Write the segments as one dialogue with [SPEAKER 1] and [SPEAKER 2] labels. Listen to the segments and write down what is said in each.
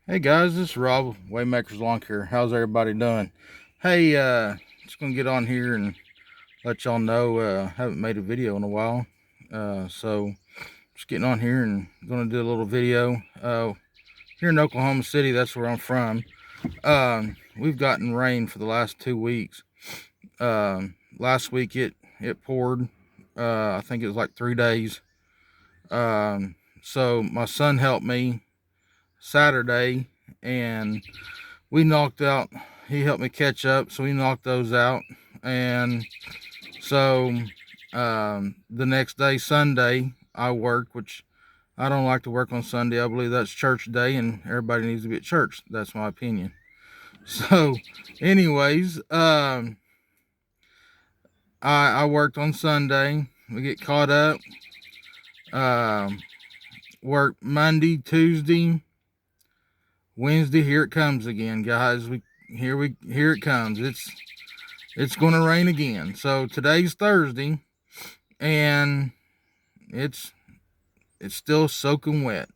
[SPEAKER 1] Hey guys, this is Rob, Waymakers Lawn Care. How's everybody doing? Hey, just gonna get on here and let y'all know. Haven't made a video in a while, so just getting on here and gonna do a little video. Here in Oklahoma City, that's where I'm from. We've gotten rain for the last 2 weeks. Last week it poured. I think it was like 3 days. So my son helped me Saturday, and we knocked out. He helped me catch up, so we knocked those out. And so the next day, Sunday, I work, which I don't like to work on Sunday. I believe that's church day, and everybody needs to be at church. That's my opinion. So, anyways, I worked on Sunday. We get caught up. Um, Work Monday, Tuesday, Wednesday. Here it comes again, guys. Here it comes. It's going to rain again. So today's Thursday, and it's still soaking wet.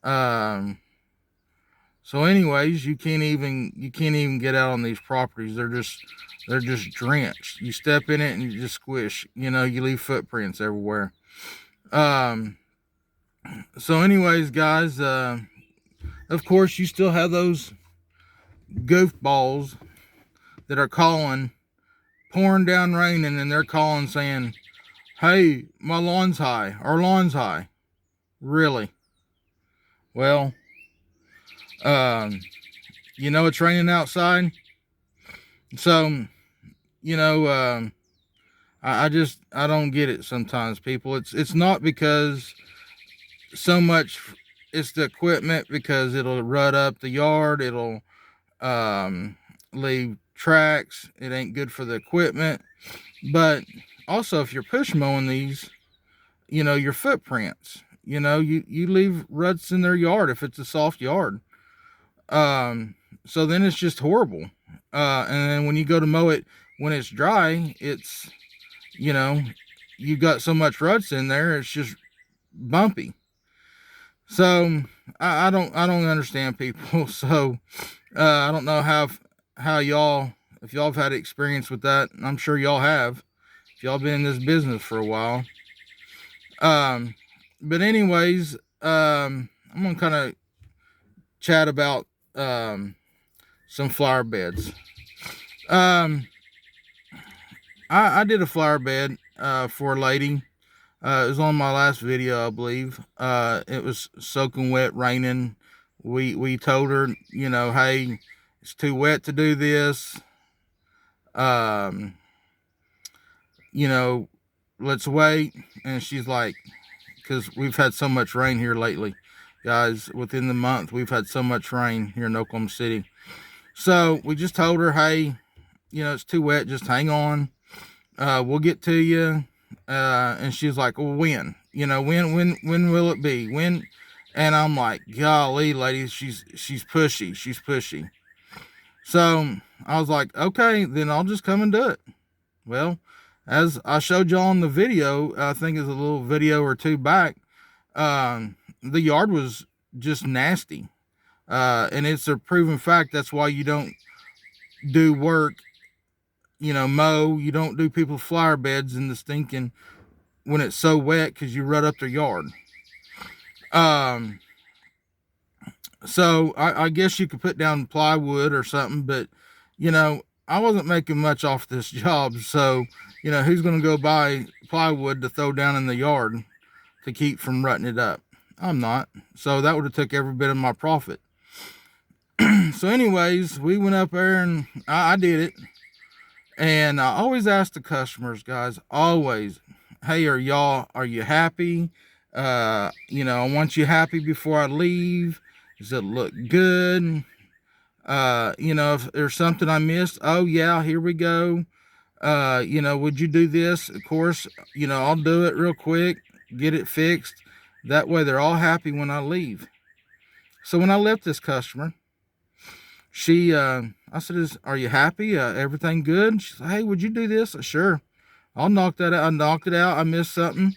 [SPEAKER 1] So anyways, you can't even get out on these properties. They're just drenched. You step in it and you just squish. You leave footprints everywhere. Um, so anyways, guys, of course you still have those goofballs that are pouring down raining, and they're calling saying, "Hey, my lawn's high. Our lawn's high." Really? Well, um, it's raining outside. So, you know, um, I don't get it sometimes, people. It's not because so much. It's the equipment, because it'll rut up the yard. It'll leave tracks. It ain't good for the equipment. But also, if you're push mowing these, your footprints. You leave ruts in their yard if it's a soft yard. So then it's just horrible. And then when you go to mow it when it's dry, you know, you've got so much ruts in there, it's just bumpy. So I don't understand people. So I don't know how y'all, if y'all have had experience with that. I'm sure y'all have. If y'all been in this business for a while. Um, but anyways, I'm gonna kind of chat about some flower beds. Um, I did a flower bed for a lady. It was on my last video, I believe. It was soaking wet, raining. We told her, hey, it's too wet to do this. Um, you know, let's wait. And she's like, because we've had so much rain here lately, guys. Within the month, we've had so much rain here in Oklahoma City. So we just told her, hey, it's too wet. Just hang on. We'll get to you. And she's like, well, when? When will it be? When? And I'm like, golly, lady, she's pushy. She's pushy. So I was like, okay, then I'll just come and do it. Well, as I showed y'all in the video, I think it's a little video or two back, the yard was just nasty. And it's a proven fact. That's why you don't do work, mow. You don't do people's flower beds in the stinking when it's so wet, because you rut up their yard. Um, so I guess you could put down plywood or something, but I wasn't making much off this job. So who's going to go buy plywood to throw down in the yard to keep from rutting it up? I'm not. So that would have took every bit of my profit. So anyways, we went up there and I did it. And I always ask the customers, guys, always, hey, are you happy? I want you happy before I leave. Does it look good? If there's something I missed, oh yeah, here we go. Would you do this? Of course, I'll do it real quick, get it fixed. That way they're all happy when I leave. So when I left this customer, I said, are you happy? Everything good? She said, hey, would you do this? Sure. I'll knock that out. I knocked it out. I missed something.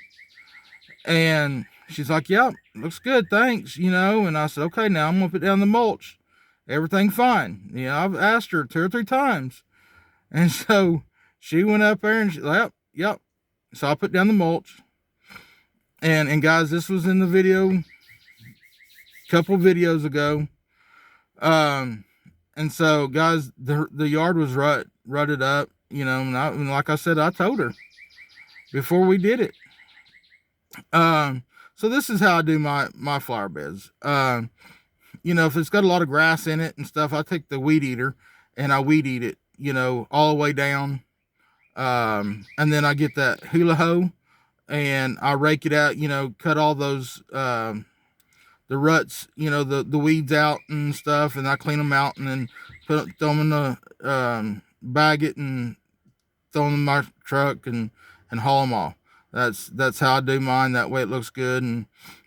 [SPEAKER 1] And she's like, yep, looks good, thanks, and I said, okay, now I'm gonna put down the mulch. Everything fine. I've asked her 2 or 3 times. And so she went up there and yep. So I put down the mulch. And guys, this was in the video a couple videos ago. And so guys, the yard was rutted up, and like I said, I told her before we did it. So this is how I do my flower beds. If it's got a lot of grass in it and stuff, I take the weed eater and I weed eat it, all the way down. And then I get that hula hoe and I rake it out, cut all those, the ruts, the weeds out and stuff, and I clean them out and then throw them in the, bag it and throw them in my truck and haul them off. That's how I do mine. That way it looks good.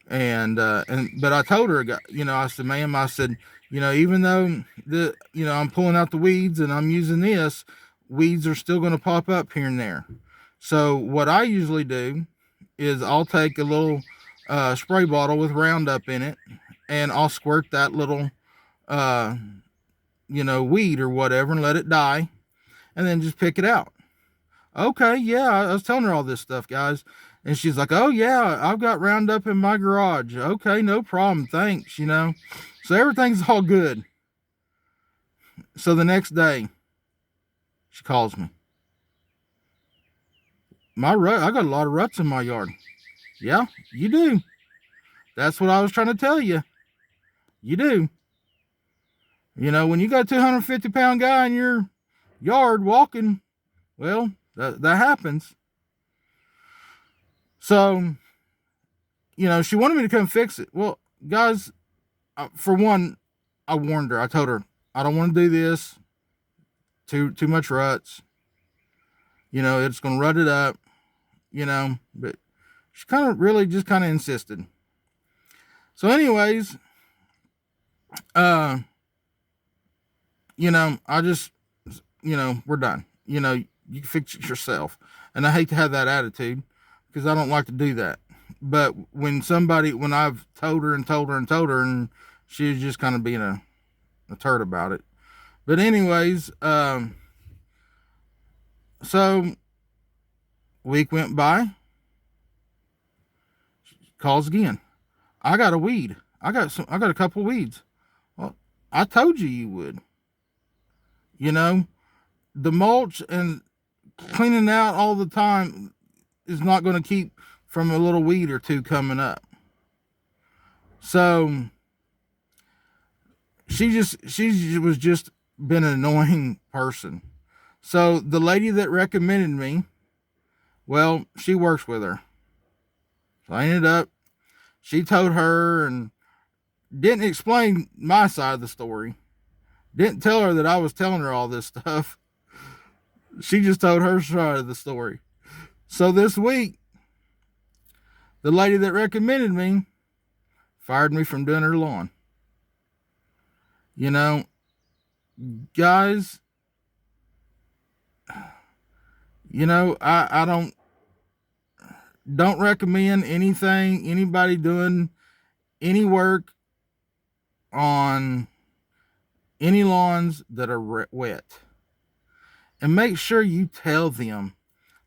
[SPEAKER 1] But I told her, I said, ma'am, I said, even though I'm pulling out the weeds and I'm using this, weeds are still going to pop up here and there. So what I usually do is I'll take a little spray bottle with Roundup in it, and I'll squirt that little, weed or whatever and let it die, and then just pick it out. Okay, yeah, I was telling her all this stuff, guys. And she's like, oh, yeah, I've got Roundup in my garage. Okay, no problem, thanks, So everything's all good. So the next day, she calls me. I got a lot of ruts in my yard. Yeah, you do. That's what I was trying to tell you. You do. When you got a 250-pound guy in your yard walking, well, that happens. So, she wanted me to come fix it. Well, guys, for one, I warned her. I told her, I don't want to do this. Too much ruts. It's going to rut it up. But she just kind of insisted. So anyways, I just, we're done. You can fix it yourself. And I hate to have that attitude because I don't like to do that. But when I've told her and she was just kind of being a turd about it. But anyways, so week went by, calls again. I got a weed. I got a couple weeds. Well, I told you would. The mulch and cleaning out all the time is not going to keep from a little weed or two coming up. So she was just been an annoying person. So the lady that recommended me, well, she works with her. So I ended up, she told her and didn't explain my side of the story. Didn't tell her that I was telling her all this stuff. She just told her side of the story. So this week, the lady that recommended me fired me from doing her lawn. Guys, I don't recommend anybody doing any work on any lawns that are wet. And make sure you tell them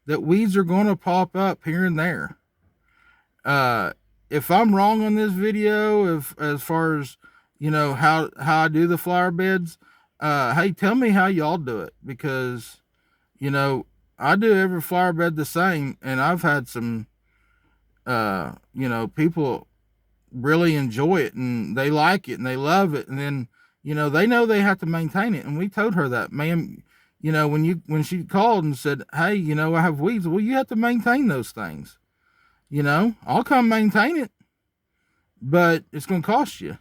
[SPEAKER 1] that weeds are going to pop up here and there. If I'm wrong on this video, as far as, how I do the flower beds, hey, tell me how y'all do it, because, I do every flower bed the same, and I've had some, people really enjoy it and they like it and they love it. And then, they know they have to maintain it. And we told her that, ma'am, when she called and said, hey, I have weeds. Well, you have to maintain those things. I'll come maintain it, but it's going to cost you.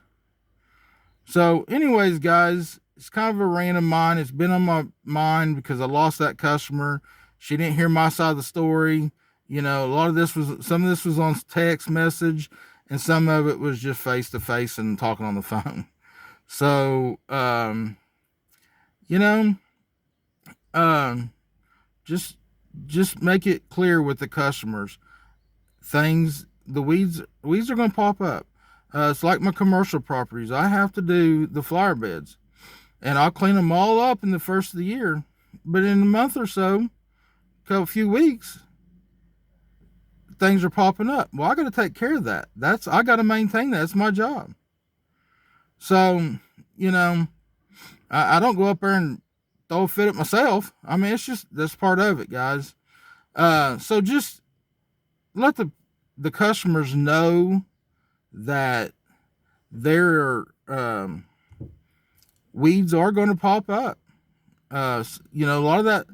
[SPEAKER 1] So anyways, guys, it's kind of a random mind. It's been on my mind because I lost that customer. She didn't hear my side of the story. Some of this was on text message, and some of it was just face to face and talking on the phone. So, just make it clear with the customers things the weeds are going to pop up. It's like my commercial properties. I have to do the flower beds, and I'll clean them all up in the first of the year. But in a month or so, a few weeks, things are popping up. Well, I got to take care of that. I got to maintain that. It's my job. So, you know, I don't go up there and throw a fit at myself. I mean, that's part of it, guys. So just let the customers know that their weeds are going to pop up. You know, a lot of that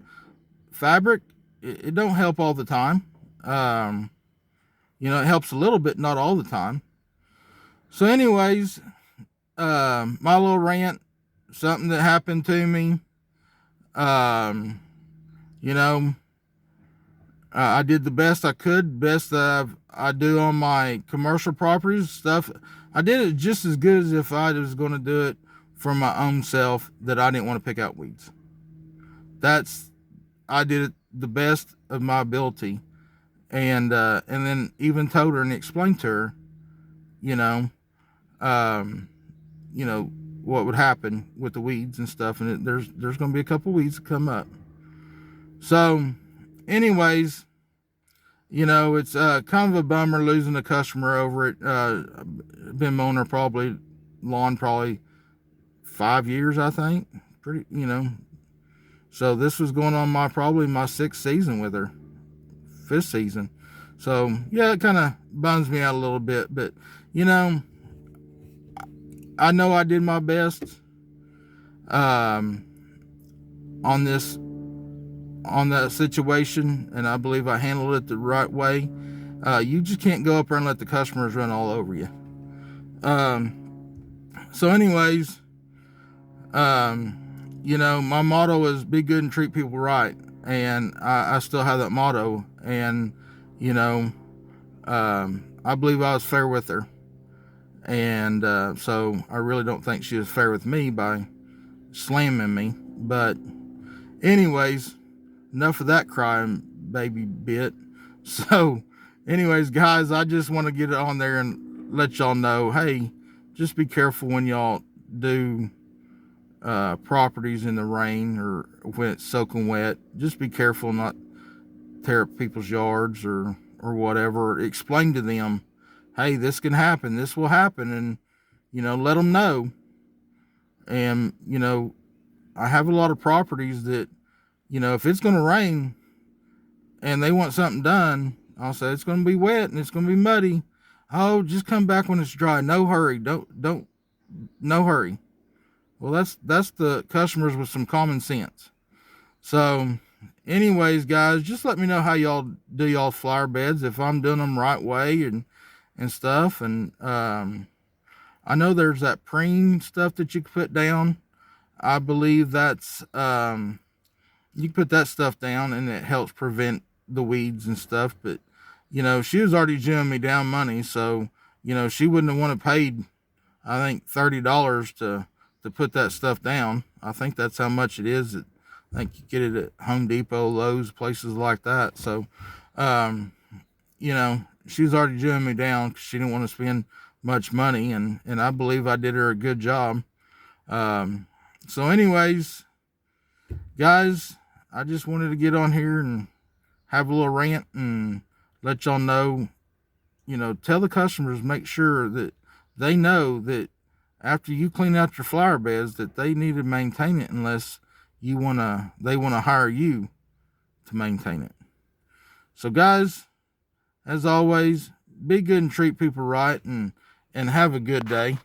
[SPEAKER 1] fabric, it don't help all the time. You know, it helps a little bit, not all the time. So anyways, my little rant, something that happened to me. You know, I did the best I could, best that I do on my commercial properties stuff. I did it just as good as if I was going to do it for my own self, that I didn't want to pick out weeds. I did it the best of my ability. And then even told her and explained to her, you know, what would happen with the weeds and stuff. And there's going to be a couple weeds that come up. So anyways, you know, it's kind of a bummer losing a customer over it. Been mowing her lawn 5 years, I think. Pretty, you know. So this was going on probably my 6th season with her, 5th season. So yeah, it kind of bums me out a little bit, but you know, I know I did my best on that situation, and I believe I handled it the right way. You just can't go up there and let the customers run all over you. So anyways, you know, my motto is be good and treat people right. And I still have that motto. And, you know, I believe I was fair with her. And so I really don't think she was fair with me by slamming me. But anyways, enough of that crying baby bit. So anyways, guys, I just want to get it on there and let y'all know, hey, just be careful when y'all do properties in the rain or when it's soaking wet. Just be careful not tear up people's yards or whatever. Explain to them, hey, this can happen, this will happen, and you know, let them know. And you know, I have a lot of properties that, you know, if it's going to rain and they want something done, I'll say it's going to be wet and it's going to be muddy. Oh, just come back when it's dry. No hurry. No hurry. Well, that's the customers with some common sense. So anyways, guys, just let me know how y'all do y'all flower beds, if I'm doing them right way and stuff. And I know there's that preen stuff that you can put down. I believe that's you can put that stuff down and it helps prevent the weeds and stuff. But you know, she was already giving me down money, so you know, she wouldn't have wanted to paid, I think, $30 to put that stuff down. I think that's how much it is. I think you get it at Home Depot, Lowe's, places like that. So you know, she was already giving me down because she didn't want to spend much money, and I believe I did her a good job. So anyways, guys, I just wanted to get on here and have a little rant and let y'all know, you know, tell the customers, make sure that they know that after you clean out your flower beds that they need to maintain it, unless they want to hire you to maintain it. So guys, as always, be good and treat people right, and have a good day.